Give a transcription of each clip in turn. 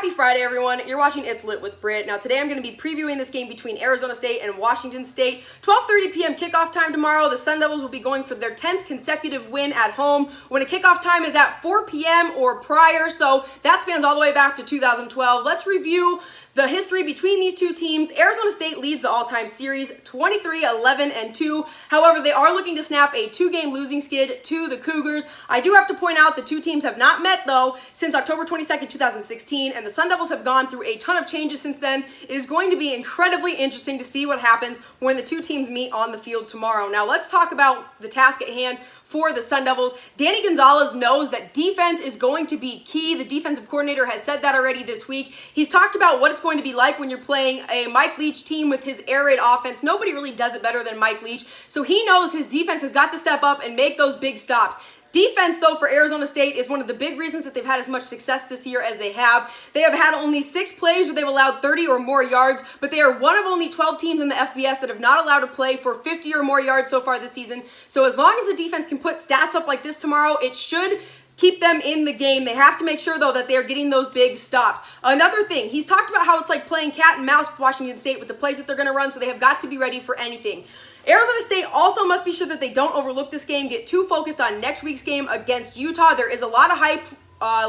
Happy Friday, everyone. You're watching It's Lit with Britt. Now, today I'm going to be previewing this game between Arizona State and Washington State. 12:30 p.m. kickoff time tomorrow. The Sun Devils will be going for their 10th consecutive win at home when a kickoff time is at 4 p.m. or prior, so that spans all the way back to 2012. Let's review the history between these two teams. Arizona State leads the all-time series 23-11-2. However, they are looking to snap a 2-game losing skid to the Cougars. I do have to point out the two teams have not met, though, since October 22nd, 2016, and the Sun Devils have gone through a ton of changes since then. It is going to be incredibly interesting to see what happens when the two teams meet on the field tomorrow. Now, let's talk about the task at hand for the Sun Devils. Danny Gonzalez knows that defense is going to be key. The defensive coordinator has said that already this week. He's talked about what it's going to be like when you're playing a Mike Leach team with his air raid offense. Nobody really does it better than Mike Leach. So he knows his defense has got to step up and make those big stops. Defense, though, for Arizona State is one of the big reasons that they've had as much success this year as they have. They have had only 6 plays where they've allowed 30 or more yards, but they are one of only 12 teams in the FBS that have not allowed to play for 50 or more yards so far this season. So as long as the defense can put stats up like this tomorrow, it should keep them in the game. They have to make sure, though, that they're getting those big stops. Another thing, he's talked about how it's like playing cat and mouse with Washington State with the plays that they're going to run, so they have got to be ready for anything. Arizona State also must be sure that they don't overlook this game, get too focused on next week's game against Utah. There is a lot of hype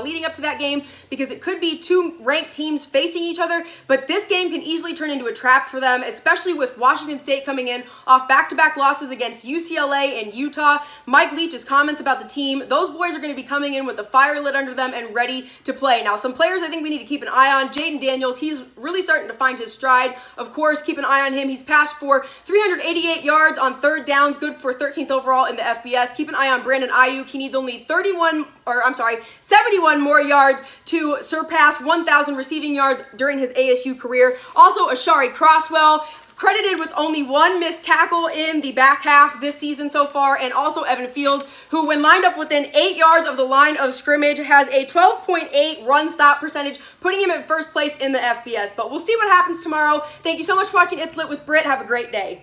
leading up to that game because it could be two ranked teams facing each other, but this game can easily turn into a trap for them, especially with Washington State coming in off back-to-back losses against UCLA and Utah. Mike Leach's comments about the team, those boys are going to be coming in with the fire lit under them and ready to play. Now, some players I think we need to keep an eye on. Jaden Daniels, he's really starting to find his stride. Of course, keep an eye on him. He's passed for 388 yards on third downs, good for 13th overall in the FBS. Keep an eye on Brandon Ayuk. He needs only 71 more yards to surpass 1,000 receiving yards during his ASU career. Also, Ashari Crosswell, credited with only 1 missed tackle in the back half this season so far, and also Evan Fields, who when lined up within 8 yards of the line of scrimmage has a 12.8 run stop percentage, putting him in first place in the FBS. But we'll see what happens tomorrow. Thank you so much for watching It's Lit with Britt. Have a great day.